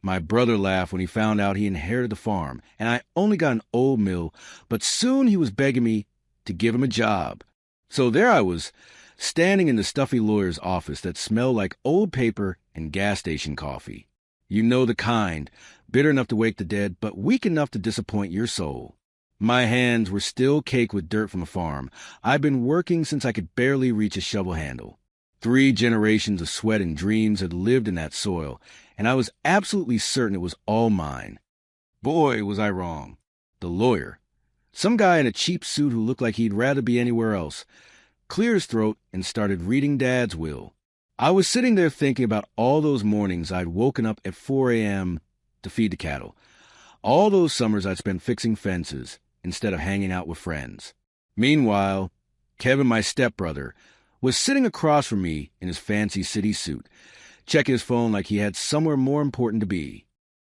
My brother laughed when he found out he inherited the farm, and I only got an old mill, but soon he was begging me to give him a job. So there I was, standing in the stuffy lawyer's office that smelled like old paper and gas station coffee. You know the kind, bitter enough to wake the dead, but weak enough to disappoint your soul. My hands were still caked with dirt from the farm. I'd been working since I could barely reach a shovel handle. 3 generations of sweat and dreams had lived in that soil, and I was absolutely certain it was all mine. Boy, was I wrong. The lawyer, some guy in a cheap suit who looked like he'd rather be anywhere else, cleared his throat and started reading Dad's will. I was sitting there thinking about all those mornings I'd woken up at 4 a.m. to feed the cattle. All those summers I'd spent fixing fences instead of hanging out with friends. Meanwhile, Kevin, my stepbrother, was sitting across from me in his fancy city suit, checking his phone like he had somewhere more important to be.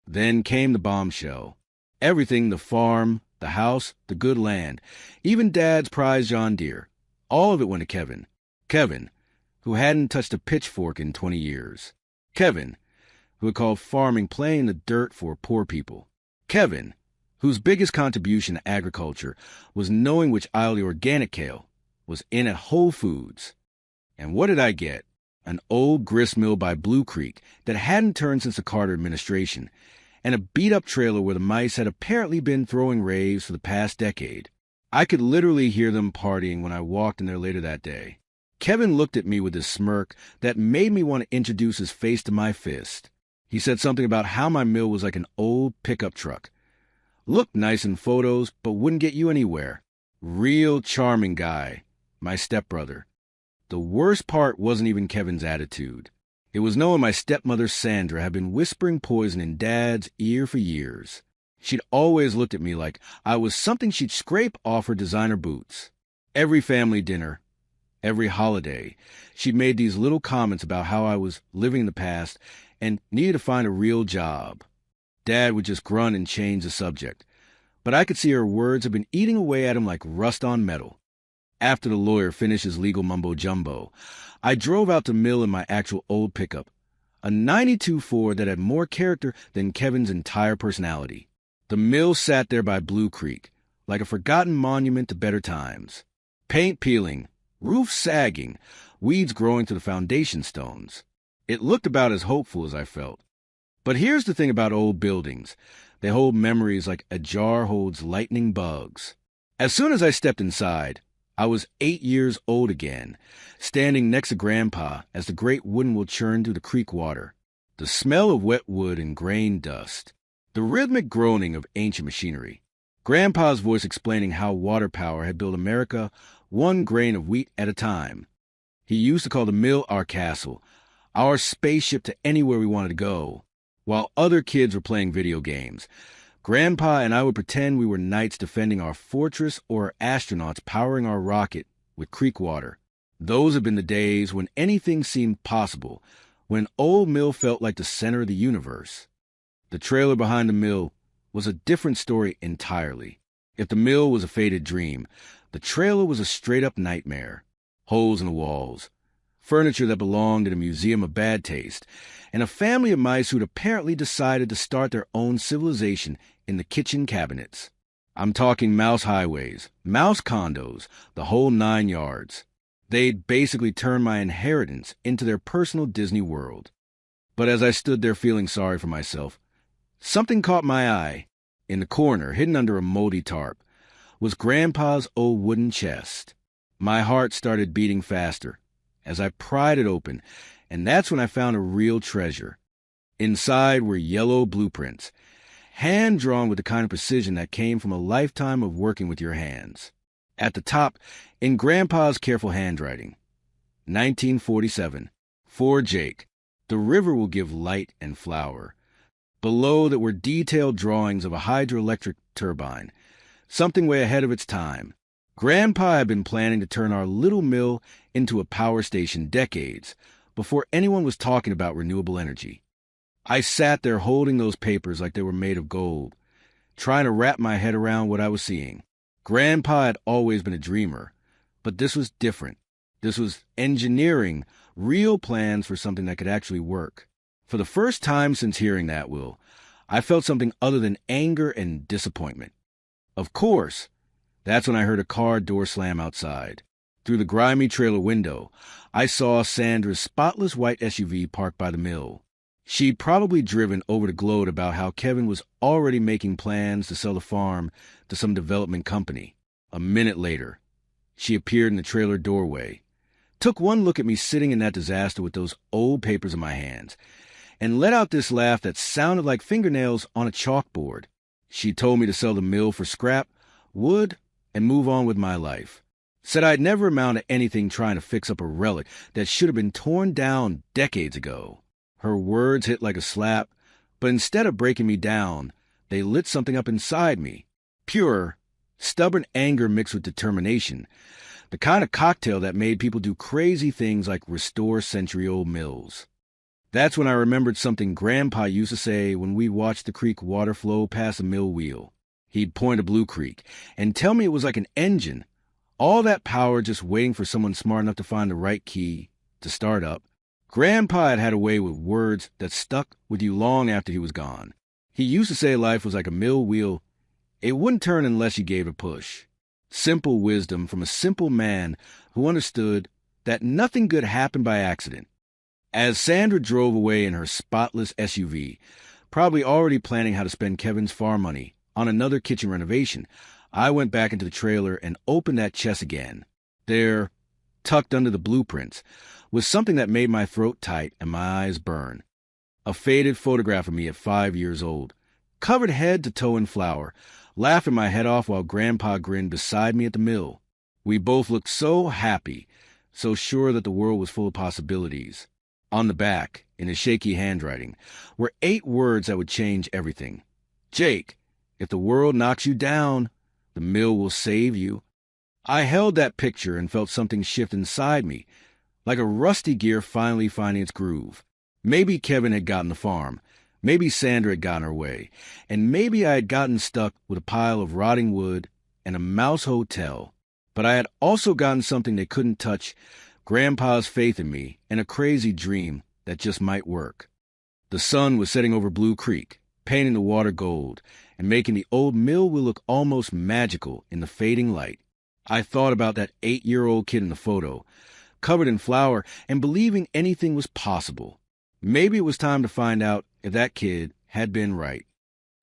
Then came the bombshell. Everything, the farm, the house, the good land, even Dad's prized John Deere, all of it went to Kevin. Kevin, who hadn't touched a pitchfork in 20 years. Kevin, who had called farming playing the dirt for poor people. Kevin, whose biggest contribution to agriculture was knowing which aisle the organic kale was in at Whole Foods. And what did I get? An old grist mill by Blue Creek that hadn't turned since the Carter administration, and a beat-up trailer where the mice had apparently been throwing raves for the past decade. I could literally hear them partying when I walked in there later that day. Kevin looked at me with this smirk that made me want to introduce his face to my fist. He said something about how my mill was like an old pickup truck. Looked nice in photos, but wouldn't get you anywhere. Real charming guy, my stepbrother. The worst part wasn't even Kevin's attitude. It was knowing my stepmother Sandra had been whispering poison in Dad's ear for years. She'd always looked at me like I was something she'd scrape off her designer boots. Every family dinner, every holiday, she'd made these little comments about how I was living in the past and needed to find a real job. Dad would just grunt and change the subject, but I could see her words had been eating away at him like rust on metal. After the lawyer finished his legal mumbo-jumbo, I drove out to mill in my actual old pickup, a '92 Ford that had more character than Kevin's entire personality. The mill sat there by Blue Creek, like a forgotten monument to better times. Paint peeling, roof sagging, weeds growing to the foundation stones. It looked about as hopeful as I felt. But here's the thing about old buildings. They hold memories like a jar holds lightning bugs. As soon as I stepped inside, I was 8 years old again, standing next to Grandpa as the great wooden wheel churned through the creek water. The smell of wet wood and grain dust. The rhythmic groaning of ancient machinery. Grandpa's voice explaining how water power had built America one grain of wheat at a time. He used to call the mill our castle, our spaceship to anywhere we wanted to go. While other kids were playing video games, Grandpa and I would pretend we were knights defending our fortress or astronauts powering our rocket with creek water. Those have been the days when anything seemed possible, when Old Mill felt like the center of the universe. The trailer behind the mill was a different story entirely. If the mill was a faded dream, the trailer was a straight-up nightmare. Holes in the walls, furniture that belonged in a museum of bad taste, and a family of mice who'd apparently decided to start their own civilization in the kitchen cabinets. I'm talking mouse highways, mouse condos, the whole 9 yards. They'd basically turned my inheritance into their personal Disney World. But as I stood there feeling sorry for myself, something caught my eye. In the corner, hidden under a moldy tarp, was Grandpa's old wooden chest. My heart started beating faster as I pried it open, and that's when I found a real treasure. Inside were yellow blueprints, hand-drawn with the kind of precision that came from a lifetime of working with your hands. At the top, in Grandpa's careful handwriting, 1947, for Jake, the river will give light and flower. Below that were detailed drawings of a hydroelectric turbine, something way ahead of its time. Grandpa had been planning to turn our little mill into a power station decades before anyone was talking about renewable energy. I sat there holding those papers like they were made of gold, trying to wrap my head around what I was seeing. Grandpa had always been a dreamer, but this was different. This was engineering real plans for something that could actually work. For the first time since hearing that, Will, I felt something other than anger and disappointment. Of course, that's when I heard a car door slam outside. Through the grimy trailer window, I saw Sandra's spotless white SUV parked by the mill. She'd probably driven over to gloat about how Kevin was already making plans to sell the farm to some development company. A minute later, she appeared in the trailer doorway, took one look at me sitting in that disaster with those old papers in my hands, and let out this laugh that sounded like fingernails on a chalkboard. She told me to sell the mill for scrap, wood, and move on with my life. Said I'd never amount to anything trying to fix up a relic that should have been torn down decades ago. Her words hit like a slap, but instead of breaking me down, they lit something up inside me. Pure, stubborn anger mixed with determination. The kind of cocktail that made people do crazy things like restore century-old mills. That's when I remembered something Grandpa used to say when we watched the creek water flow past a mill wheel. He'd point to Blue Creek and tell me it was like an engine. All that power just waiting for someone smart enough to find the right key to start up. Grandpa had a way with words that stuck with you long after he was gone. He used to say life was like a mill wheel. It wouldn't turn unless you gave it a push. Simple wisdom from a simple man who understood that nothing good happened by accident. As Sandra drove away in her spotless SUV, probably already planning how to spend Kevin's farm money on another kitchen renovation, I went back into the trailer and opened that chest again. There, tucked under the blueprints, was something that made my throat tight and my eyes burn. A faded photograph of me at 5 years old, covered head to toe in flour, laughing my head off while Grandpa grinned beside me at the mill. We both looked so happy, so sure that the world was full of possibilities. On the back, in his shaky handwriting, were 8 words that would change everything. Jake, if the world knocks you down, the mill will save you. I held that picture and felt something shift inside me, like a rusty gear finally finding its groove. Maybe Kevin had gotten the farm, maybe Sandra had gotten her way, and maybe I had gotten stuck with a pile of rotting wood and a mouse hotel. But I had also gotten something they couldn't touch, Grandpa's faith in me, and a crazy dream that just might work. The sun was setting over Blue Creek, painting the water gold, and making the old mill wheel look almost magical in the fading light. I thought about that 8-year-old kid in the photo, covered in flour and believing anything was possible. Maybe it was time to find out if that kid had been right.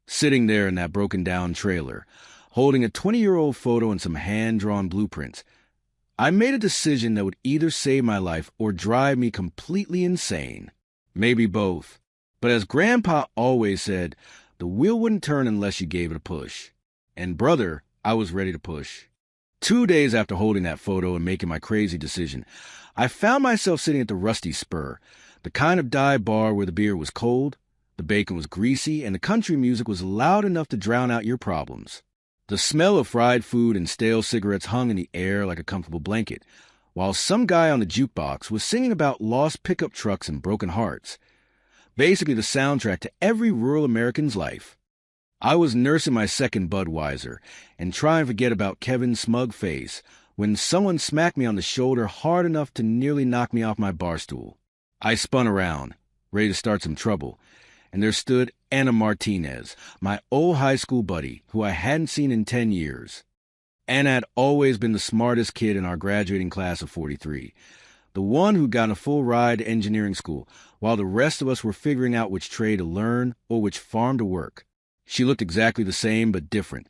Sitting there in that broken-down trailer, holding a 20-year-old photo and some hand-drawn blueprints, I made a decision that would either save my life or drive me completely insane. Maybe both. But as Grandpa always said, the wheel wouldn't turn unless you gave it a push. And brother, I was ready to push. 2 days after holding that photo and making my crazy decision, I found myself sitting at the Rusty Spur, the kind of dive bar where the beer was cold, the bacon was greasy, and the country music was loud enough to drown out your problems. The smell of fried food and stale cigarettes hung in the air like a comfortable blanket, while some guy on the jukebox was singing about lost pickup trucks and broken hearts. Basically the soundtrack to every rural American's life. I was nursing my second Budweiser and trying to forget about Kevin's smug face when someone smacked me on the shoulder hard enough to nearly knock me off my bar stool. I spun around, ready to start some trouble, and there stood Anna Martinez, my old high school buddy, who I hadn't seen in 10 years. Anna had always been the smartest kid in our graduating class of 43, the one who'd gotten a full ride to engineering school, while the rest of us were figuring out which trade to learn or which farm to work. She looked exactly the same but different.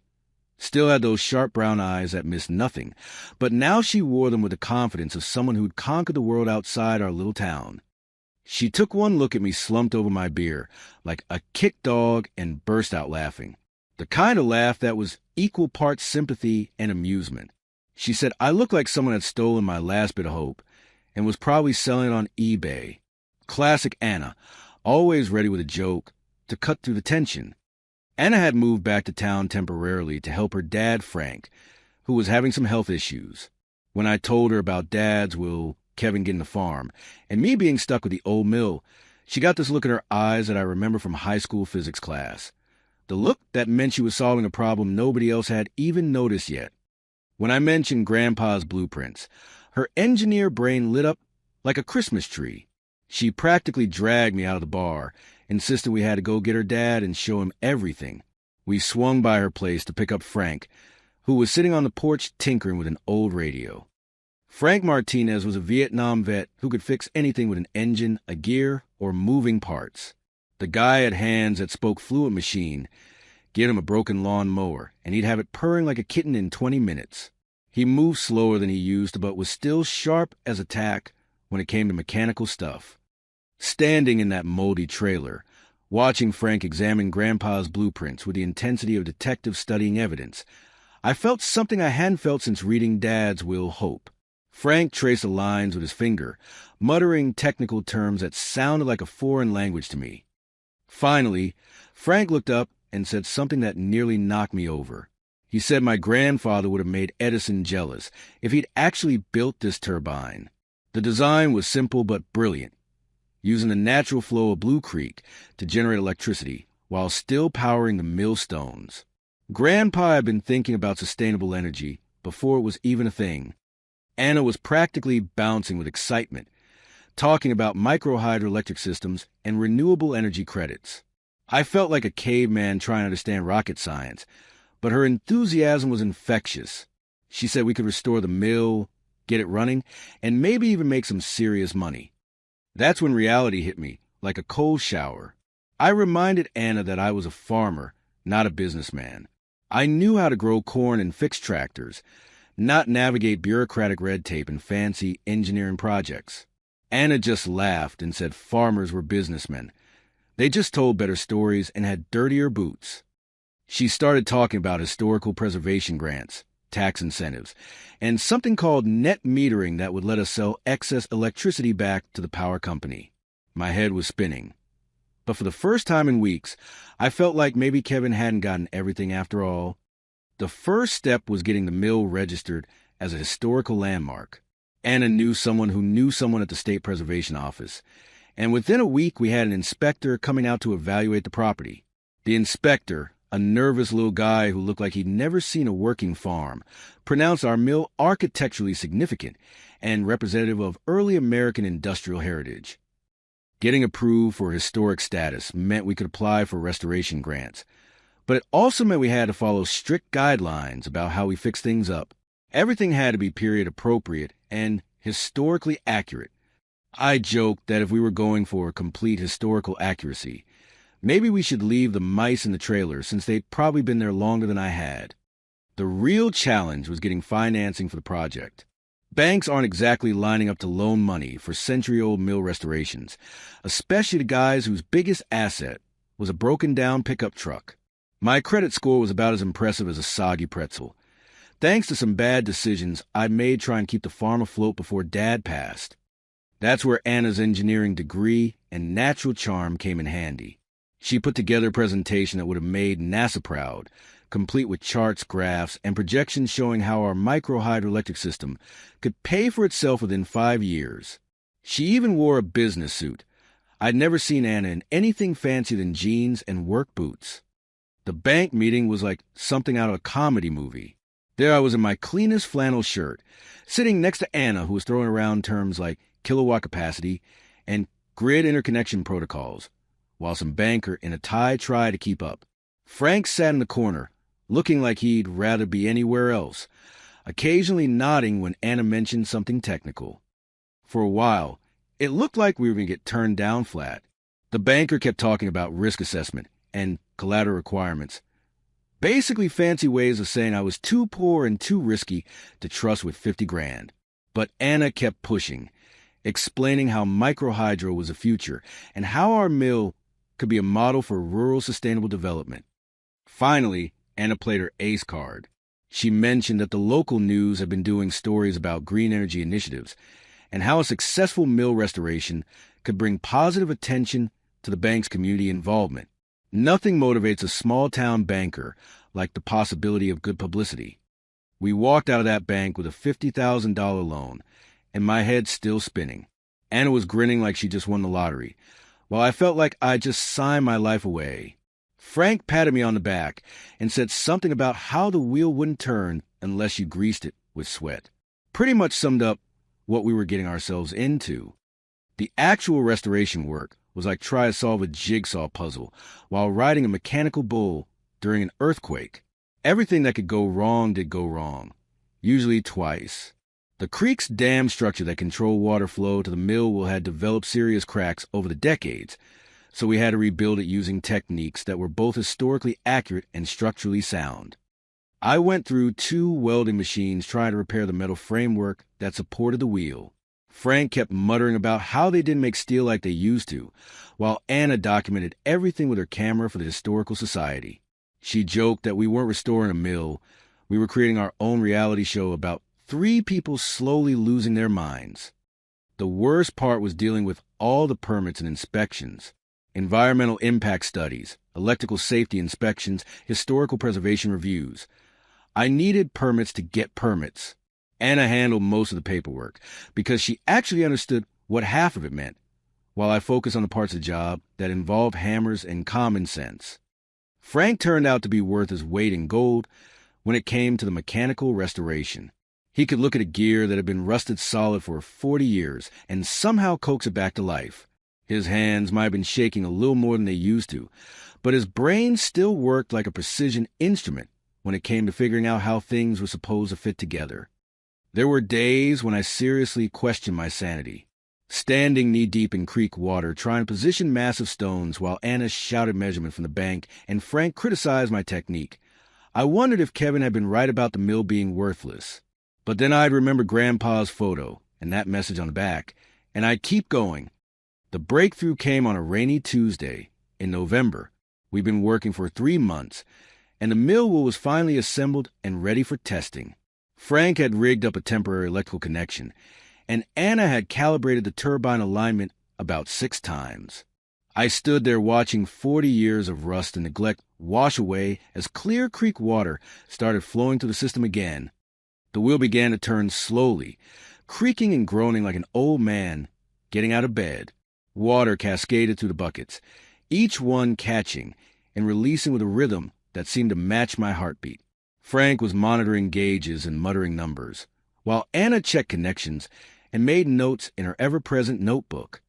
Still had those sharp brown eyes that missed nothing, but now she wore them with the confidence of someone who'd conquered the world outside our little town. She took one look at me slumped over my beer, like a kicked dog, and burst out laughing. The kind of laugh that was equal parts sympathy and amusement. She said I looked like someone had stolen my last bit of hope and was probably selling it on eBay. Classic Anna, always ready with a joke to cut through the tension. Anna had moved back to town temporarily to help her dad, Frank, who was having some health issues. When I told her about Dad's will, Kevin getting the farm, and me being stuck with the old mill, she got this look in her eyes that I remember from high school physics class. The look that meant she was solving a problem nobody else had even noticed yet. When I mentioned Grandpa's blueprints, her engineer brain lit up like a Christmas tree. She practically dragged me out of the bar, insisting we had to go get her dad and show him everything. We swung by her place to pick up Frank, who was sitting on the porch tinkering with an old radio. Frank Martinez was a Vietnam vet who could fix anything with an engine, a gear, or moving parts. The guy had hands that spoke fluent machine. Get him a broken lawn mower, and he'd have it purring like a kitten in 20 minutes. He moved slower than he used, but was still sharp as a tack when it came to mechanical stuff. Standing in that moldy trailer, watching Frank examine Grandpa's blueprints with the intensity of detectives studying evidence, I felt something I hadn't felt since reading Dad's Will Hope. Frank traced the lines with his finger, muttering technical terms that sounded like a foreign language to me. Finally, Frank looked up and said something that nearly knocked me over. He said my grandfather would have made Edison jealous if he'd actually built this turbine. The design was simple but brilliant, using the natural flow of Blue Creek to generate electricity while still powering the millstones. Grandpa had been thinking about sustainable energy before it was even a thing. Anna was practically bouncing with excitement, talking about micro-hydroelectric systems and renewable energy credits. I felt like a caveman trying to understand rocket science, but her enthusiasm was infectious. She said we could restore the mill, get it running, and maybe even make some serious money. That's when reality hit me, like a cold shower. I reminded Anna that I was a farmer, not a businessman. I knew how to grow corn and fix tractors, not navigate bureaucratic red tape and fancy engineering projects. Anna just laughed and said farmers were businessmen. They just told better stories and had dirtier boots. She started talking about historical preservation grants, tax incentives, and something called net metering that would let us sell excess electricity back to the power company. My head was spinning. But for the first time in weeks, I felt like maybe Kevin hadn't gotten everything after all. The first step was getting the mill registered as a historical landmark. Anna knew someone who knew someone at the State Preservation Office, and within a week we had an inspector coming out to evaluate the property. The inspector, a nervous little guy who looked like he'd never seen a working farm, pronounced our mill architecturally significant and representative of early American industrial heritage. Getting approved for historic status meant we could apply for restoration grants, but it also meant we had to follow strict guidelines about how we fix things up. Everything had to be period appropriate and historically accurate. I joked that if we were going for complete historical accuracy, maybe we should leave the mice in the trailer since they'd probably been there longer than I had. The real challenge was getting financing for the project. Banks aren't exactly lining up to loan money for century-old mill restorations, especially the guys whose biggest asset was a broken-down pickup truck. My credit score was about as impressive as a soggy pretzel. Thanks to some bad decisions I made trying to keep the farm afloat before Dad passed. That's where Anna's engineering degree and natural charm came in handy. She put together a presentation that would have made NASA proud, complete with charts, graphs, and projections showing how our micro-hydroelectric system could pay for itself within 5 years. She even wore a business suit. I'd never seen Anna in anything fancier than jeans and work boots. The bank meeting was like something out of a comedy movie. There I was in my cleanest flannel shirt, sitting next to Anna, who was throwing around terms like kilowatt capacity and grid interconnection protocols, while some banker in a tie tried to keep up. Frank sat in the corner, looking like he'd rather be anywhere else, occasionally nodding when Anna mentioned something technical. For a while, it looked like we were going to get turned down flat. The banker kept talking about risk assessment and collateral requirements, basically fancy ways of saying I was too poor and too risky to trust with 50 grand. But Anna kept pushing, explaining how microhydro was the future and how our mill could be a model for rural sustainable development. Finally, Anna played her ace card. She mentioned that the local news had been doing stories about green energy initiatives and how a successful mill restoration could bring positive attention to the bank's community involvement. Nothing motivates a small-town banker like the possibility of good publicity. We walked out of that bank with a $50,000 loan, and my head still spinning. Anna was grinning like she just won the lottery, while I felt like I'd just signed my life away. Frank patted me on the back and said something about how the wheel wouldn't turn unless you greased it with sweat. Pretty much summed up what we were getting ourselves into. The actual restoration work was like trying to solve a jigsaw puzzle while riding a mechanical bull during an earthquake. Everything that could go wrong did go wrong, usually twice. The creek's dam structure that controlled water flow to the mill had developed serious cracks over the decades, so we had to rebuild it using techniques that were both historically accurate and structurally sound. I went through 2 welding machines trying to repair the metal framework that supported the wheel. Frank kept muttering about how they didn't make steel like they used to, while Anna documented everything with her camera for the Historical Society. She joked that we weren't restoring a mill, we were creating our own reality show about 3 people slowly losing their minds. The worst part was dealing with all the permits and inspections. Environmental impact studies, electrical safety inspections, historical preservation reviews. I needed permits to get permits. Anna handled most of the paperwork because she actually understood what half of it meant, while I focused on the parts of the job that involved hammers and common sense. Frank turned out to be worth his weight in gold when it came to the mechanical restoration. He could look at a gear that had been rusted solid for 40 years and somehow coax it back to life. His hands might have been shaking a little more than they used to, but his brain still worked like a precision instrument when it came to figuring out how things were supposed to fit together. There were days when I seriously questioned my sanity. Standing knee-deep in creek water, trying to position massive stones while Anna shouted measurement from the bank and Frank criticized my technique. I wondered if Kevin had been right about the mill being worthless. But then I'd remember Grandpa's photo and that message on the back, and I'd keep going. The breakthrough came on a rainy Tuesday in November. We'd been working for 3 months, and the mill was finally assembled and ready for testing. Frank had rigged up a temporary electrical connection, and Anna had calibrated the turbine alignment about 6 times. I stood there watching 40 years of rust and neglect wash away as clear creek water started flowing through the system again. The wheel began to turn slowly, creaking and groaning like an old man getting out of bed. Water cascaded through the buckets, each one catching and releasing with a rhythm that seemed to match my heartbeat. Frank was monitoring gauges and muttering numbers, while Anna checked connections and made notes in her ever-present notebook.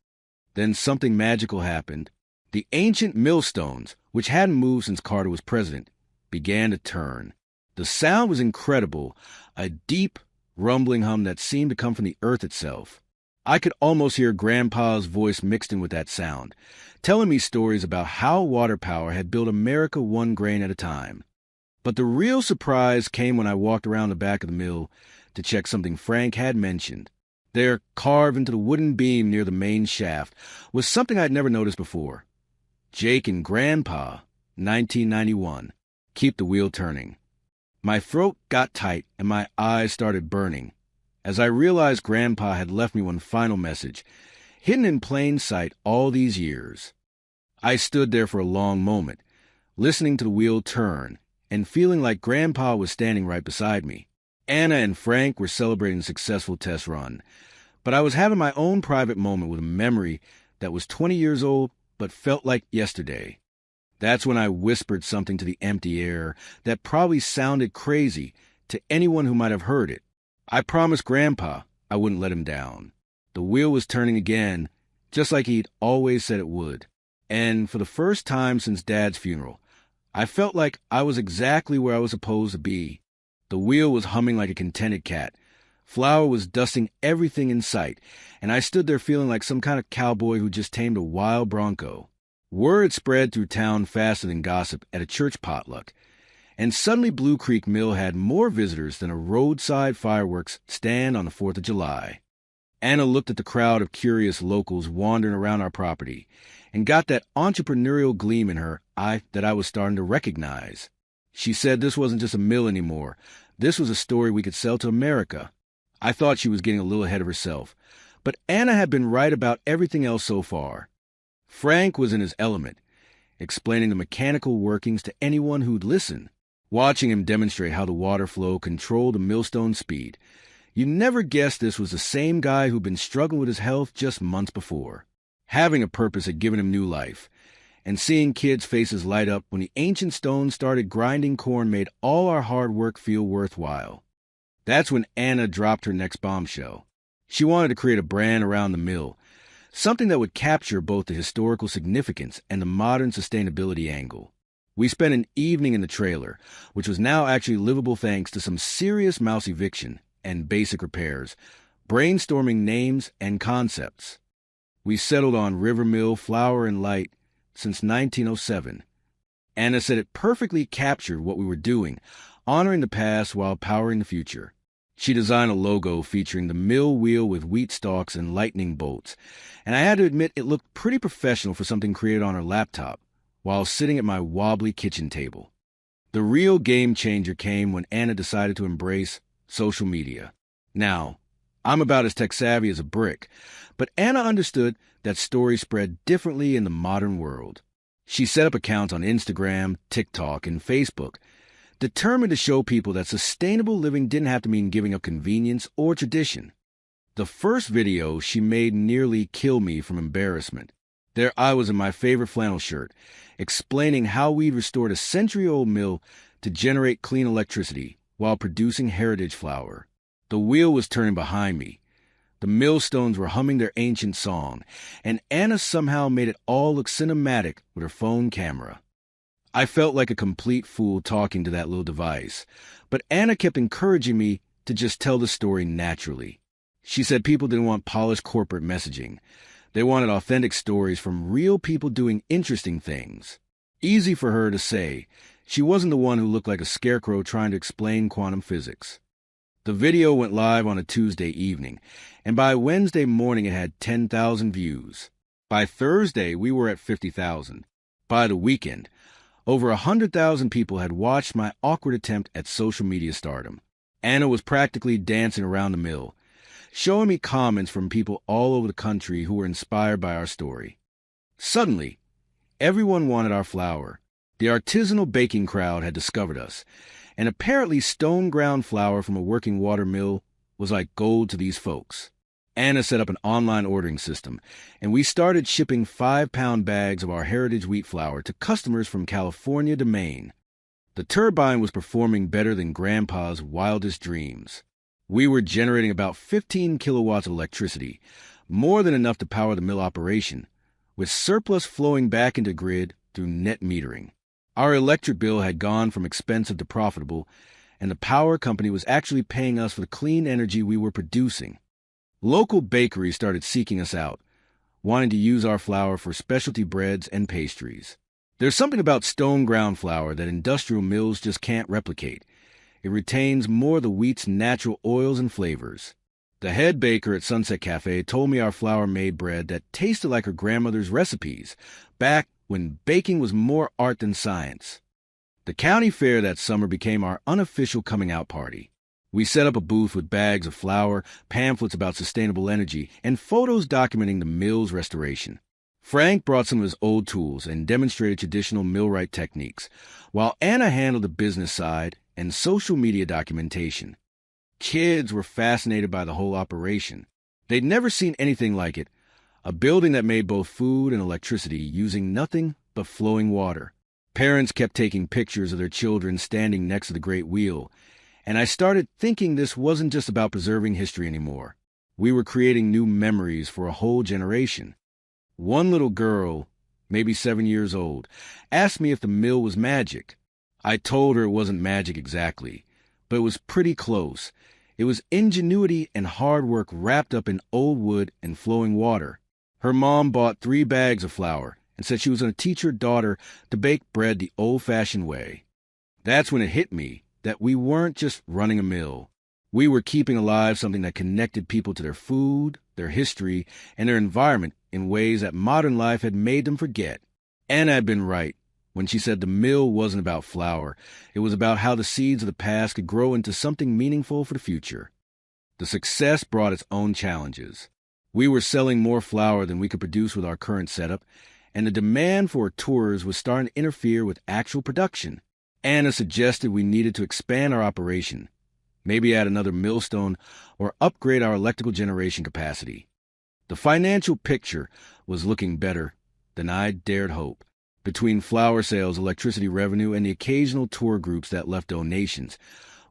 Then something magical happened. The ancient millstones, which hadn't moved since Carter was president, began to turn. The sound was incredible, a deep, rumbling hum that seemed to come from the earth itself. I could almost hear Grandpa's voice mixed in with that sound, telling me stories about how water power had built America 1 grain at a time. But the real surprise came when I walked around the back of the mill to check something Frank had mentioned. There, carved into the wooden beam near the main shaft, was something I'd never noticed before. Jake and Grandpa, 1991. Keep the wheel turning. My throat got tight and my eyes started burning as I realized Grandpa had left me one final message, hidden in plain sight all these years. I stood there for a long moment, listening to the wheel turn and feeling like Grandpa was standing right beside me. Anna and Frank were celebrating a successful test run, but I was having my own private moment with a memory that was 20 years old but felt like yesterday. That's when I whispered something to the empty air that probably sounded crazy to anyone who might have heard it. I promised Grandpa I wouldn't let him down. The wheel was turning again, just like he'd always said it would. And for the first time since Dad's funeral, I felt like I was exactly where I was supposed to be. The wheel was humming like a contented cat. Flour was dusting everything in sight, and I stood there feeling like some kind of cowboy who just tamed a wild bronco. Word spread through town faster than gossip at a church potluck, and suddenly Blue Creek Mill had more visitors than a roadside fireworks stand on the 4th of July. Anna looked at the crowd of curious locals wandering around our property and got that entrepreneurial gleam in her eye that I was starting to recognize. She said this wasn't just a mill anymore. This was a story we could sell to America. I thought she was getting a little ahead of herself, but Anna had been right about everything else so far. Frank was in his element, explaining the mechanical workings to anyone who'd listen. Watching him demonstrate how the water flow controlled the millstone speed, you never guessed this was the same guy who'd been struggling with his health just months before. Having a purpose had given him new life, and seeing kids' faces light up when the ancient stones started grinding corn made all our hard work feel worthwhile. That's when Anna dropped her next bombshell. She wanted to create a brand around the mill, something that would capture both the historical significance and the modern sustainability angle. We spent an evening in the trailer, which was now actually livable thanks to some serious mouse eviction and basic repairs, brainstorming names and concepts. We settled on Rivermill Flour and Light since 1907. Anna said it perfectly captured what we were doing, honoring the past while powering the future. She designed a logo featuring the mill wheel with wheat stalks and lightning bolts, and I had to admit it looked pretty professional for something created on her laptop while sitting at my wobbly kitchen table. The real game changer came when Anna decided to embrace social media. Now, I'm about as tech-savvy as a brick, but Anna understood that stories spread differently in the modern world. She set up accounts on Instagram, TikTok, and Facebook, determined to show people that sustainable living didn't have to mean giving up convenience or tradition. The first video she made nearly killed me from embarrassment. There I was in my favorite flannel shirt, explaining how we'd restored a century-old mill to generate clean electricity while producing heritage flour. The wheel was turning behind me. The millstones were humming their ancient song, and Anna somehow made it all look cinematic with her phone camera. I felt like a complete fool talking to that little device, but Anna kept encouraging me to just tell the story naturally. She said people didn't want polished corporate messaging. They wanted authentic stories from real people doing interesting things. Easy for her to say. She wasn't the one who looked like a scarecrow trying to explain quantum physics. The video went live on a Tuesday evening, and by Wednesday morning it had 10,000 views. By Thursday, we were at 50,000. By the weekend, over 100,000 people had watched my awkward attempt at social media stardom. Anna was practically dancing around the mill, showing me comments from people all over the country who were inspired by our story. Suddenly, everyone wanted our flour. The artisanal baking crowd had discovered us, and apparently stone-ground flour from a working water mill was like gold to these folks. Anna set up an online ordering system, and we started shipping 5-pound bags of our heritage wheat flour to customers from California to Maine. The turbine was performing better than Grandpa's wildest dreams. We were generating about 15 kilowatts of electricity, more than enough to power the mill operation, with surplus flowing back into grid through net metering. Our electric bill had gone from expensive to profitable, and the power company was actually paying us for the clean energy we were producing. Local bakeries started seeking us out, wanting to use our flour for specialty breads and pastries. There's something about stone-ground flour that industrial mills just can't replicate. It retains more of the wheat's natural oils and flavors. The head baker at Sunset Cafe told me our flour made bread that tasted like her grandmother's recipes, back when baking was more art than science. The county fair that summer became our unofficial coming-out party. We set up a booth with bags of flour, pamphlets about sustainable energy, and photos documenting the mill's restoration. Frank brought some of his old tools and demonstrated traditional millwright techniques, while Anna handled the business side and social media documentation. Kids were fascinated by the whole operation. They'd never seen anything like it, a building that made both food and electricity using nothing but flowing water. Parents kept taking pictures of their children standing next to the great wheel, and I started thinking this wasn't just about preserving history anymore. We were creating new memories for a whole generation. One little girl, maybe 7 years old, asked me if the mill was magic. I told her it wasn't magic exactly, but it was pretty close. It was ingenuity and hard work wrapped up in old wood and flowing water. Her mom bought 3 bags of flour and said she was going to teach her daughter to bake bread the old-fashioned way. That's when it hit me that we weren't just running a mill. We were keeping alive something that connected people to their food, their history, and their environment in ways that modern life had made them forget. Anna had been right when she said the mill wasn't about flour. It was about how the seeds of the past could grow into something meaningful for the future. The success brought its own challenges. We were selling more flour than we could produce with our current setup, and the demand for tours was starting to interfere with actual production. Anna suggested we needed to expand our operation, maybe add another millstone or upgrade our electrical generation capacity. The financial picture was looking better than I dared hope. Between flour sales, electricity revenue, and the occasional tour groups that left donations,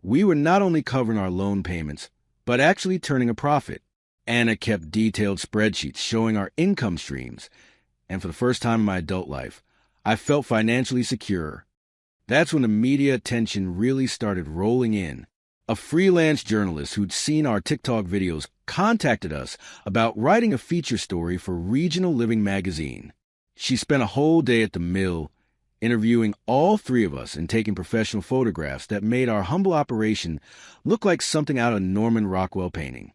we were not only covering our loan payments, but actually turning a profit. Anna kept detailed spreadsheets showing our income streams, and for the first time in my adult life, I felt financially secure. That's when the media attention really started rolling in. A freelance journalist who'd seen our TikTok videos contacted us about writing a feature story for Regional Living magazine. She spent a whole day at the mill interviewing all three of us and taking professional photographs that made our humble operation look like something out of a Norman Rockwell painting.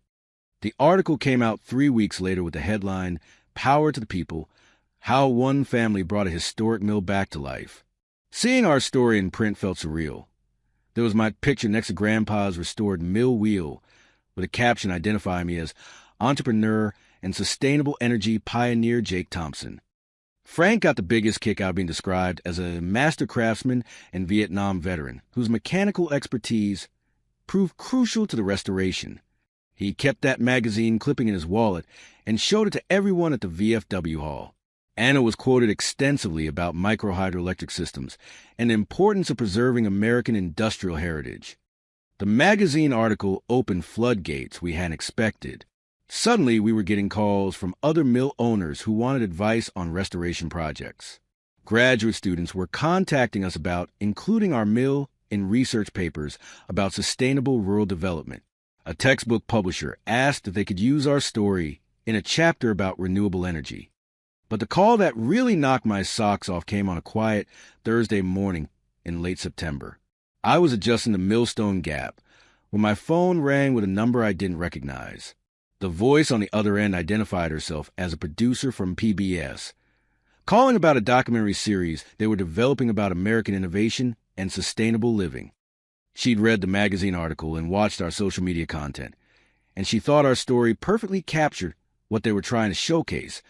The article came out 3 weeks later with the headline, "Power to the People, How One Family Brought a Historic Mill Back to Life." Seeing our story in print felt surreal. There was my picture next to Grandpa's restored mill wheel with a caption identifying me as entrepreneur and sustainable energy pioneer Jake Thompson. Frank got the biggest kick out of being described as a master craftsman and Vietnam veteran whose mechanical expertise proved crucial to the restoration. He kept that magazine clipping in his wallet and showed it to everyone at the VFW hall. Anna was quoted extensively about micro-hydroelectric systems and the importance of preserving American industrial heritage. The magazine article opened floodgates we hadn't expected. Suddenly, we were getting calls from other mill owners who wanted advice on restoration projects. Graduate students were contacting us about including our mill in research papers about sustainable rural development. A textbook publisher asked if they could use our story in a chapter about renewable energy. But the call that really knocked my socks off came on a quiet Thursday morning in late September. I was adjusting the Millstone Gap when my phone rang with a number I didn't recognize. The voice on the other end identified herself as a producer from PBS, calling about a documentary series they were developing about American innovation and sustainable living. She'd read the magazine article and watched our social media content, and she thought our story perfectly captured what they were trying to showcase: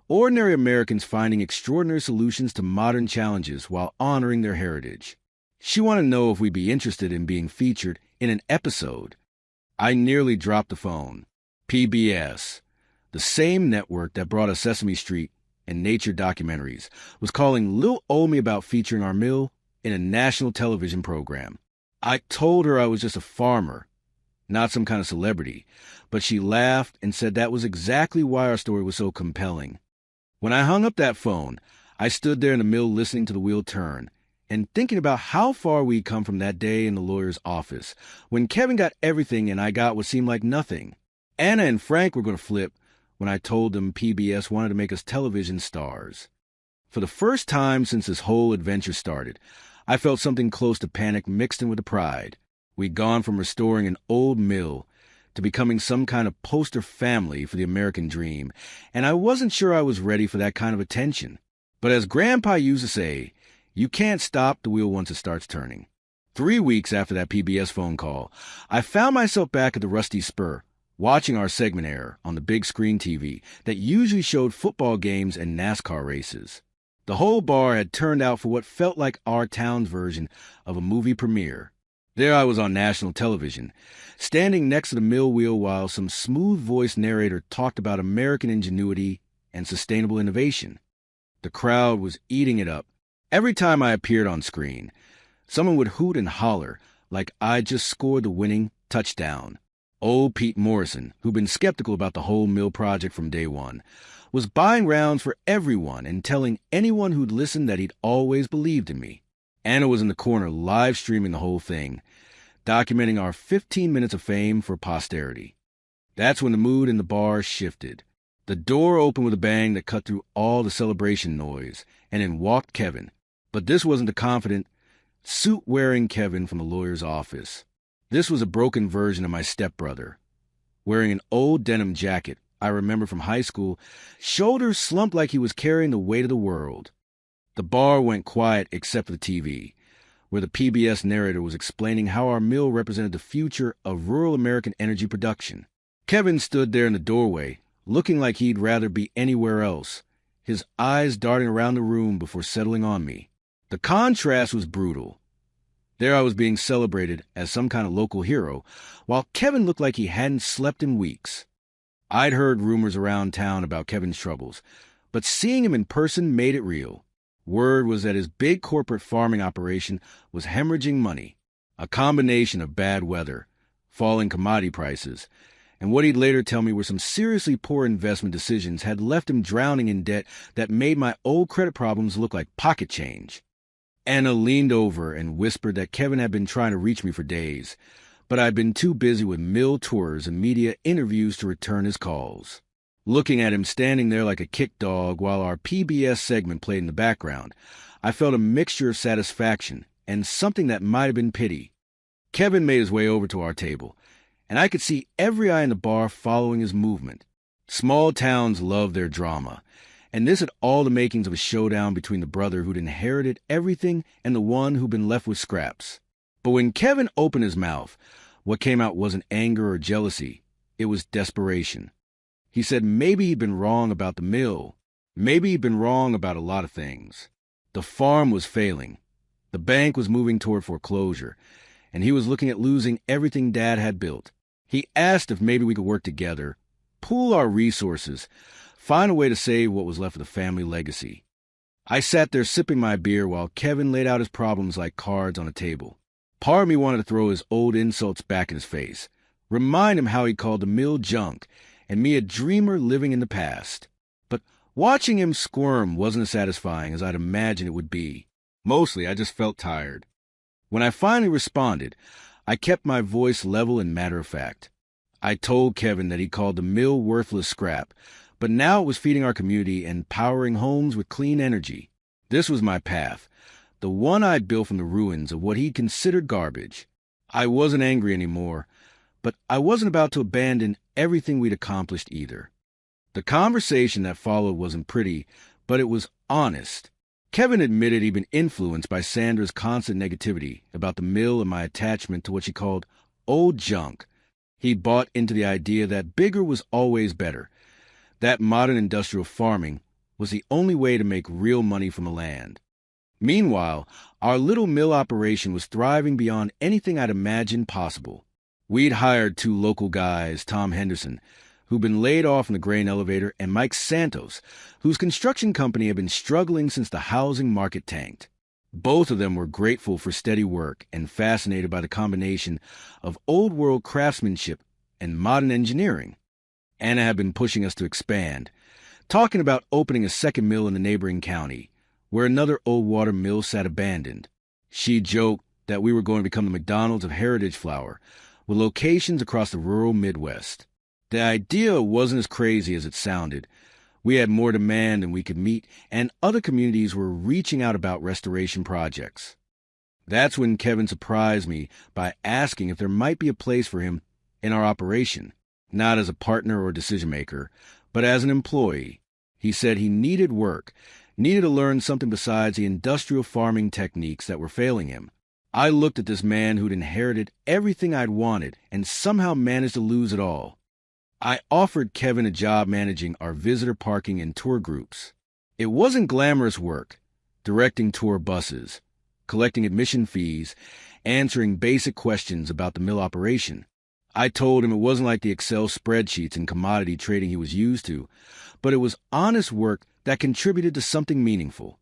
ordinary Americans finding extraordinary solutions to modern challenges while honoring their heritage. She wanted to know if we'd be interested in being featured in an episode. I nearly dropped the phone. PBS, the same network that brought us Sesame Street and nature documentaries, was calling Lil' Old Me about featuring our mill in a national television program. I told her I was just a farmer, not some kind of celebrity, but she laughed and said that was exactly why our story was so compelling. When I hung up that phone, I stood there in the mill listening to the wheel turn and thinking about how far we'd come from that day in the lawyer's office when Kevin got everything and I got what seemed like nothing. Anna and Frank were going to flip when I told them PBS wanted to make us television stars. For the first time since this whole adventure started, I felt something close to panic mixed in with the pride. We'd gone from restoring an old mill to becoming some kind of poster family for the American dream, and I wasn't sure I was ready for that kind of attention. But as Grandpa used to say, you can't stop the wheel once it starts turning. 3 weeks after that PBS phone call, I found myself back at the Rusty Spur, watching our segment air on the big screen TV that usually showed football games and NASCAR races. The whole bar had turned out for what felt like our town's version of a movie premiere. There I was on national television, standing next to the mill wheel while some smooth-voiced narrator talked about American ingenuity and sustainable innovation. The crowd was eating it up. Every time I appeared on screen, someone would hoot and holler like I just scored the winning touchdown. Old Pete Morrison, who'd been skeptical about the whole mill project from day one, was buying rounds for everyone and telling anyone who'd listened that he'd always believed in me. Anna was in the corner live streaming the whole thing, documenting our 15 minutes of fame for posterity. That's when the mood in the bar shifted. The door opened with a bang that cut through all the celebration noise, and in walked Kevin. But this wasn't the confident, suit-wearing Kevin from the lawyer's office. This was a broken version of my stepbrother. Wearing an old denim jacket I remember from high school, shoulders slumped like he was carrying the weight of the world. The bar went quiet except for the TV, where the PBS narrator was explaining how our mill represented the future of rural American energy production. Kevin stood there in the doorway, looking like he'd rather be anywhere else, his eyes darting around the room before settling on me. The contrast was brutal. There I was being celebrated as some kind of local hero, while Kevin looked like he hadn't slept in weeks. I'd heard rumors around town about Kevin's troubles, but seeing him in person made it real. Word was that his big corporate farming operation was hemorrhaging money, a combination of bad weather, falling commodity prices, and what he'd later tell me were some seriously poor investment decisions had left him drowning in debt that made my old credit problems look like pocket change. Anna leaned over and whispered that Kevin had been trying to reach me for days, but I'd been too busy with mill tours and media interviews to return his calls. Looking at him standing there like a kick dog while our PBS segment played in the background, I felt a mixture of satisfaction and something that might have been pity. Kevin made his way over to our table, and I could see every eye in the bar following his movement. Small towns love their drama, and this had all the makings of a showdown between the brother who'd inherited everything and the one who'd been left with scraps. But when Kevin opened his mouth, what came out wasn't anger or jealousy. It was desperation. He said maybe he'd been wrong about the mill. Maybe he'd been wrong about a lot of things. The farm was failing. The bank was moving toward foreclosure, and he was looking at losing everything Dad had built. He asked if maybe we could work together, pool our resources, find a way to save what was left of the family legacy. I sat there sipping my beer while Kevin laid out his problems like cards on a table. Part of me wanted to throw his old insults back in his face, remind him how he called the mill junk, and me a dreamer living in the past. But watching him squirm wasn't as satisfying as I'd imagined it would be. Mostly, I just felt tired. When I finally responded, I kept my voice level and matter-of-fact. I told Kevin that he called the mill worthless scrap, but now it was feeding our community and powering homes with clean energy. This was my path, the one I'd built from the ruins of what he considered garbage. I wasn't angry anymore, but I wasn't about to abandon everything we'd accomplished either. The conversation that followed wasn't pretty, but it was honest. Kevin admitted he'd been influenced by Sandra's constant negativity about the mill and my attachment to what she called old junk. He bought into the idea that bigger was always better, that modern industrial farming was the only way to make real money from the land. Meanwhile, our little mill operation was thriving beyond anything I'd imagined possible. We'd hired 2 local guys, Tom Henderson, who'd been laid off in the grain elevator, and Mike Santos, whose construction company had been struggling since the housing market tanked. Both of them were grateful for steady work and fascinated by the combination of old-world craftsmanship and modern engineering. Anna had been pushing us to expand, talking about opening a second mill in the neighboring county, where another old water mill sat abandoned. She joked that we were going to become the McDonald's of heritage flour, with locations across the rural Midwest. The idea wasn't as crazy as it sounded. We had more demand than we could meet, and other communities were reaching out about restoration projects. That's when Kevin surprised me by asking if there might be a place for him in our operation, not as a partner or decision-maker, but as an employee. He said he needed work, needed to learn something besides the industrial farming techniques that were failing him. I looked at this man who'd inherited everything I'd wanted and somehow managed to lose it all. I offered Kevin a job managing our visitor parking and tour groups. It wasn't glamorous work, directing tour buses, collecting admission fees, answering basic questions about the mill operation. I told him it wasn't like the Excel spreadsheets and commodity trading he was used to, but it was honest work that contributed to something meaningful.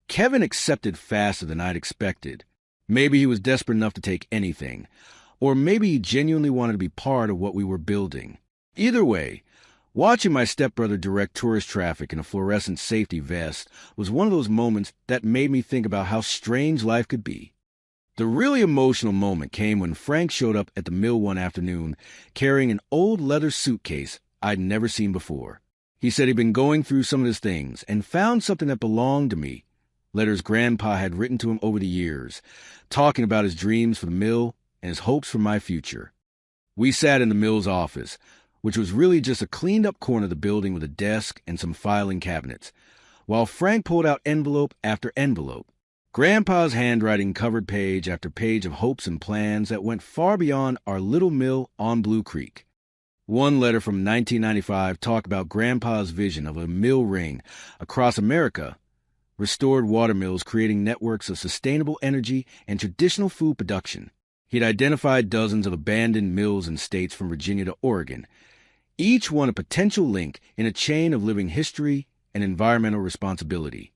Kevin accepted faster than I'd expected. Maybe he was desperate enough to take anything, or maybe he genuinely wanted to be part of what we were building. Either way, watching my stepbrother direct tourist traffic in a fluorescent safety vest was one of those moments that made me think about how strange life could be. The really emotional moment came when Frank showed up at the mill one afternoon carrying an old leather suitcase I'd never seen before. He said he'd been going through some of his things and found something that belonged to me, letters Grandpa had written to him over the years, talking about his dreams for the mill and his hopes for my future. We sat in the mill's office, which was really just a cleaned-up corner of the building with a desk and some filing cabinets, while Frank pulled out envelope after envelope. Grandpa's handwriting covered page after page of hopes and plans that went far beyond our little mill on Blue Creek. One letter from 1995 talked about Grandpa's vision of a mill ring across America, restored water mills creating networks of sustainable energy and traditional food production. He'd identified dozens of abandoned mills in states from Virginia to Oregon, each one a potential link in a chain of living history and environmental responsibility.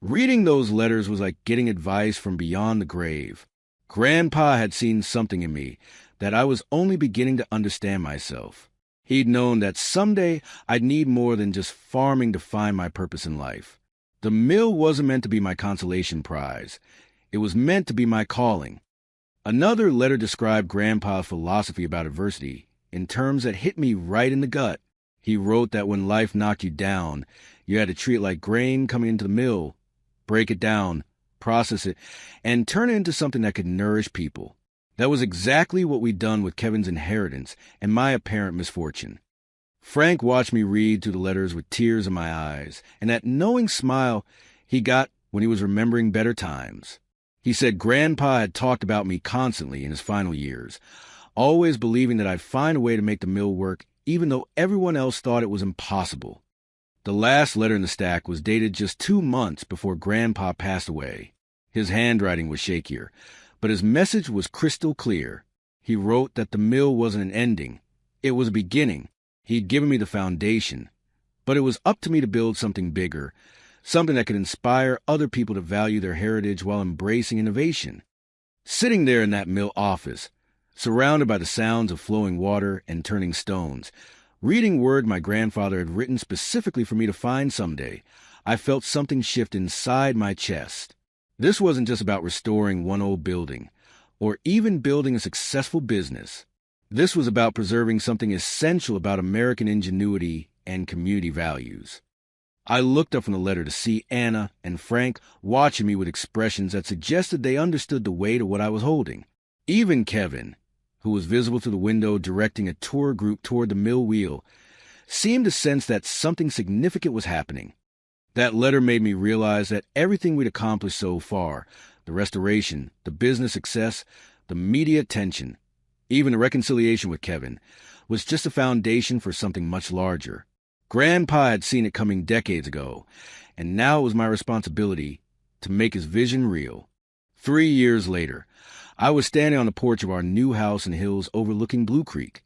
Reading those letters was like getting advice from beyond the grave. Grandpa had seen something in me that I was only beginning to understand myself. He'd known that someday I'd need more than just farming to find my purpose in life. The mill wasn't meant to be my consolation prize. It was meant to be my calling. Another letter described Grandpa's philosophy about adversity in terms that hit me right in the gut. He wrote that when life knocked you down, you had to treat it like grain coming into the mill, break it down, process it, and turn it into something that could nourish people. That was exactly what we'd done with Kevin's inheritance and my apparent misfortune. Frank watched me read through the letters with tears in my eyes, and that knowing smile he got when he was remembering better times. He said Grandpa had talked about me constantly in his final years, always believing that I'd find a way to make the mill work even though everyone else thought it was impossible. The last letter in the stack was dated just 2 months before Grandpa passed away. His handwriting was shakier, but his message was crystal clear. He wrote that the mill wasn't an ending. It was a beginning. He'd given me the foundation, but it was up to me to build something bigger, something that could inspire other people to value their heritage while embracing innovation. Sitting there in that mill office, surrounded by the sounds of flowing water and turning stones, reading word my grandfather had written specifically for me to find someday, I felt something shift inside my chest. This wasn't just about restoring one old building, or even building a successful business. This was about preserving something essential about American ingenuity and community values. I looked up from the letter to see Anna and Frank watching me with expressions that suggested they understood the weight of what I was holding. Even Kevin, who was visible through the window directing a tour group toward the mill wheel, seemed to sense that something significant was happening. That letter made me realize that everything we'd accomplished so far, the restoration, the business success, the media attention, even the reconciliation with Kevin, was just a foundation for something much larger. Grandpa had seen it coming decades ago, and now it was my responsibility to make his vision real. 3 years later, I was standing on the porch of our new house in the hills overlooking Blue Creek,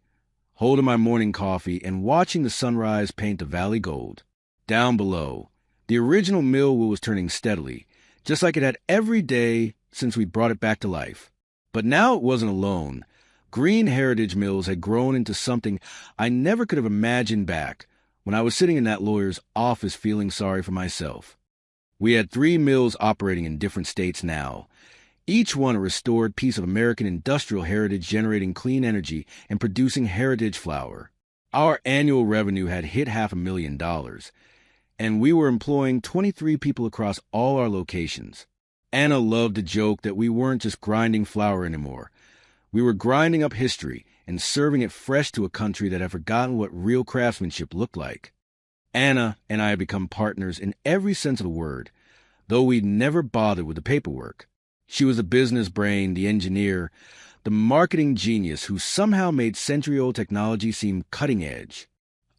holding my morning coffee and watching the sunrise paint the valley gold. Down below, the original mill wheel was turning steadily, just like it had every day since we brought it back to life. But now it wasn't alone. Green Heritage Mills had grown into something I never could have imagined back when I was sitting in that lawyer's office feeling sorry for myself. We had 3 mills operating in different states now, each one a restored piece of American industrial heritage generating clean energy and producing heritage flour. Our annual revenue had hit $500,000, and we were employing 23 people across all our locations. Anna loved to joke that we weren't just grinding flour anymore. We were grinding up history and serving it fresh to a country that had forgotten what real craftsmanship looked like. Anna and I had become partners in every sense of the word, though we'd never bothered with the paperwork. She was the business brain, the engineer, the marketing genius who somehow made century-old technology seem cutting edge.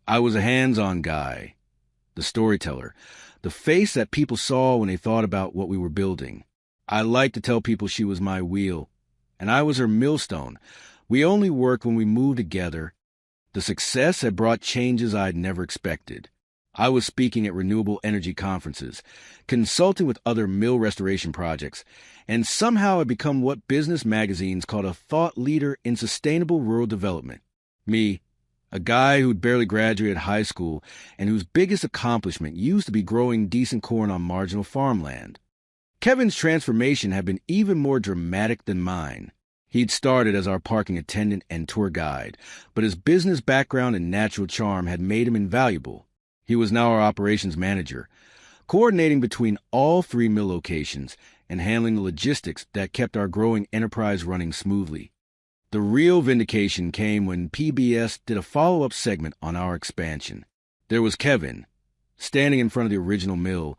I was a hands-on guy, the storyteller, the face that people saw when they thought about what we were building. I liked to tell people she was my wheel, and I was her millstone. We only worked when we moved together. The success had brought changes I'd never expected. I was speaking at renewable energy conferences, consulting with other mill restoration projects, and somehow had become what business magazines called a thought leader in sustainable rural development. Me, a guy who'd barely graduated high school and whose biggest accomplishment used to be growing decent corn on marginal farmland. Kevin's transformation had been even more dramatic than mine. He'd started as our parking attendant and tour guide, but his business background and natural charm had made him invaluable. He was now our operations manager, coordinating between all 3 mill locations and handling the logistics that kept our growing enterprise running smoothly. The real vindication came when PBS did a follow-up segment on our expansion. There was Kevin, standing in front of the original mill,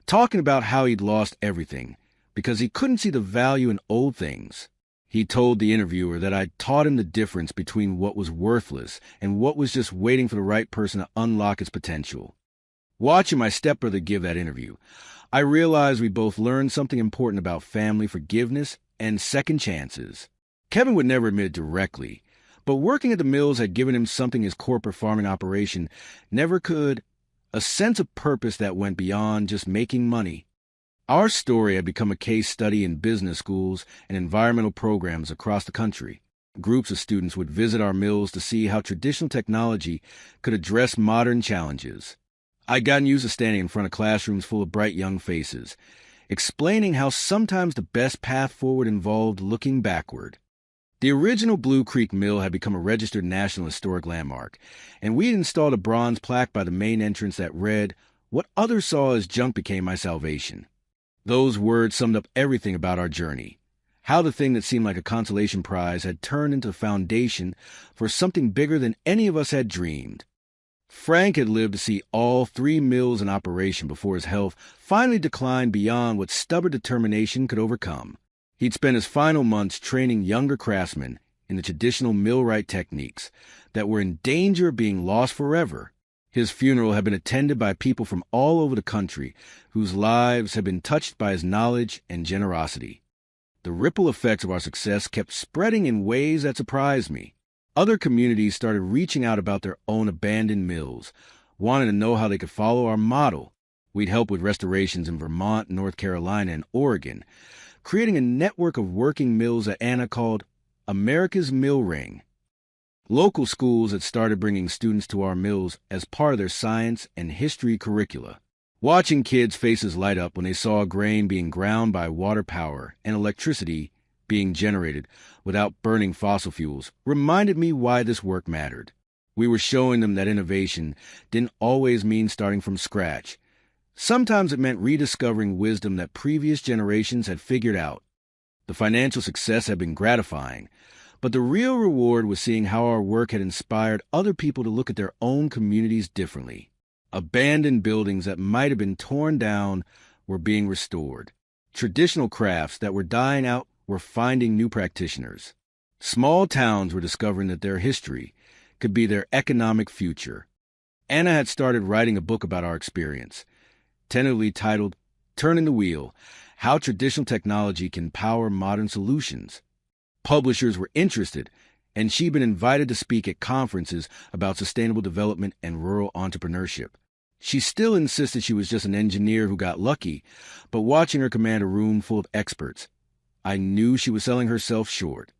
talking about how he'd lost everything because he couldn't see the value in old things. He told the interviewer that I'd taught him the difference between what was worthless and what was just waiting for the right person to unlock its potential. Watching my stepbrother give that interview, I realized we both learned something important about family forgiveness and second chances. Kevin would never admit it directly, but working at the mills had given him something his corporate farming operation never could, a sense of purpose that went beyond just making money. Our story had become a case study in business schools and environmental programs across the country. Groups of students would visit our mills to see how traditional technology could address modern challenges. I'd gotten used to standing in front of classrooms full of bright young faces, explaining how sometimes the best path forward involved looking backward. The original Blue Creek Mill had become a registered National Historic Landmark, and we had installed a bronze plaque by the main entrance that read, "What others saw as junk became my salvation." Those words summed up everything about our journey. How the thing that seemed like a consolation prize had turned into the foundation for something bigger than any of us had dreamed. Frank had lived to see all 3 mills in operation before his health finally declined beyond what stubborn determination could overcome. He'd spent his final months training younger craftsmen in the traditional millwright techniques that were in danger of being lost forever. His funeral had been attended by people from all over the country whose lives had been touched by his knowledge and generosity. The ripple effects of our success kept spreading in ways that surprised me. Other communities started reaching out about their own abandoned mills, wanting to know how they could follow our model. We'd help with restorations in Vermont, North Carolina, and Oregon, creating a network of working mills that Anna called America's Mill Ring. Local schools had started bringing students to our mills as part of their science and history curricula. Watching kids' faces light up when they saw grain being ground by water power and electricity being generated without burning fossil fuels reminded me why this work mattered. We were showing them that innovation didn't always mean starting from scratch. Sometimes it meant rediscovering wisdom that previous generations had figured out. The financial success had been gratifying, but the real reward was seeing how our work had inspired other people to look at their own communities differently. Abandoned buildings that might have been torn down were being restored. Traditional crafts that were dying out were finding new practitioners. Small towns were discovering that their history could be their economic future. Anna had started writing a book about our experience, tentatively titled Turning the Wheel: How Traditional Technology Can Power Modern Solutions. Publishers were interested, and she'd been invited to speak at conferences about sustainable development and rural entrepreneurship. She still insisted she was just an engineer who got lucky, but watching her command a room full of experts, I knew she was selling herself short.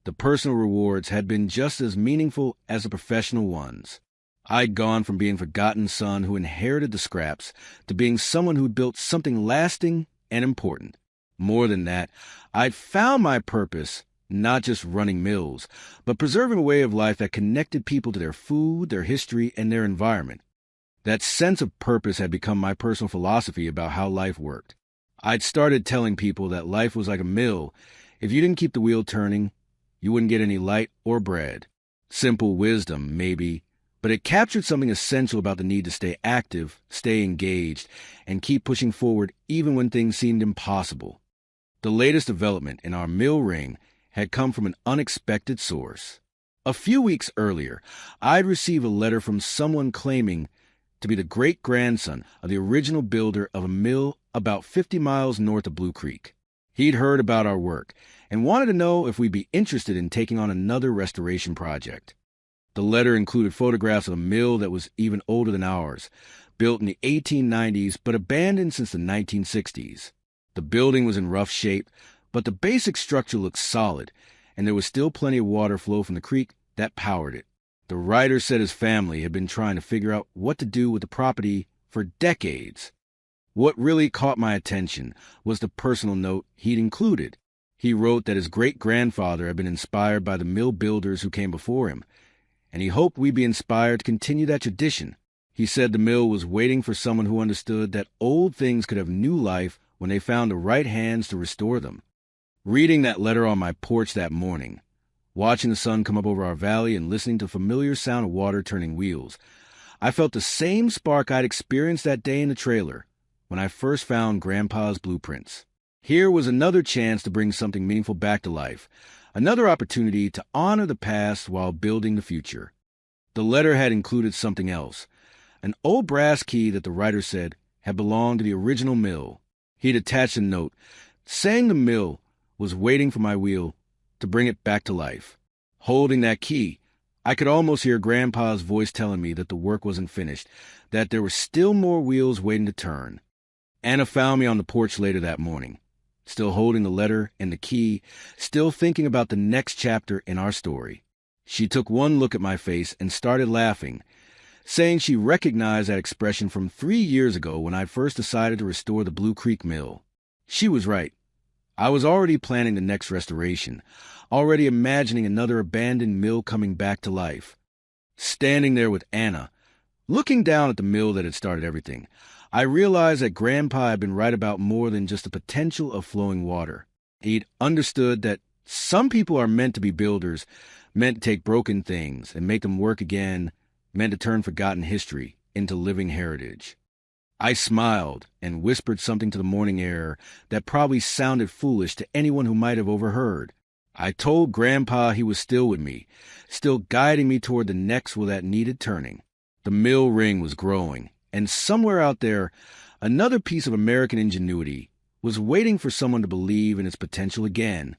The personal rewards had been just as meaningful as the professional ones. I'd gone from being a forgotten son who inherited the scraps to being someone who'd built something lasting and important. More than that, I'd found my purpose, not just running mills, but preserving a way of life that connected people to their food, their history, and their environment. That sense of purpose had become my personal philosophy about how life worked. I'd started telling people that life was like a mill. If you didn't keep the wheel turning, you wouldn't get any light or bread. Simple wisdom, maybe, but it captured something essential about the need to stay active, stay engaged, and keep pushing forward even when things seemed impossible. The latest development in our mill ring had come from an unexpected source. A few weeks earlier, I'd received a letter from someone claiming to be the great-grandson of the original builder of a mill about 50 miles north of Blue Creek. He'd heard about our work and wanted to know if we'd be interested in taking on another restoration project. The letter included photographs of a mill that was even older than ours, built in the 1890s but abandoned since the 1960s. The building was in rough shape, but the basic structure looked solid, and there was still plenty of water flow from the creek that powered it. The writer said his family had been trying to figure out what to do with the property for decades. What really caught my attention was the personal note he'd included. He wrote that his great-grandfather had been inspired by the mill builders who came before him, and he hoped we'd be inspired to continue that tradition. He said the mill was waiting for someone who understood that old things could have new life when they found the right hands to restore them. Reading that letter on my porch that morning, watching the sun come up over our valley and listening to the familiar sound of water turning wheels, I felt the same spark I'd experienced that day in the trailer when I first found Grandpa's blueprints. Here was another chance to bring something meaningful back to life, another opportunity to honor the past while building the future. The letter had included something else, an old brass key that the writer said had belonged to the original mill. He'd attached a note saying the mill was waiting for my wheel to bring it back to life. Holding that key, I could almost hear Grandpa's voice telling me that the work wasn't finished, that there were still more wheels waiting to turn. Anna found me on the porch later that morning. still holding the letter and the key, still thinking about the next chapter in our story. She took one look at my face and started laughing, saying she recognized that expression from 3 years ago when I first decided to restore the Blue Creek Mill. She was right. I was already planning the next restoration, already imagining another abandoned mill coming back to life. Standing there with Anna, looking down at the mill that had started everything, I realized that Grandpa had been right about more than just the potential of flowing water. He'd understood that some people are meant to be builders, meant to take broken things and make them work again, meant to turn forgotten history into living heritage. I smiled and whispered something to the morning air that probably sounded foolish to anyone who might have overheard. I told Grandpa he was still with me, still guiding me toward the next wheel that needed turning. The mill ring was growing, and somewhere out there, another piece of American ingenuity was waiting for someone to believe in its potential again.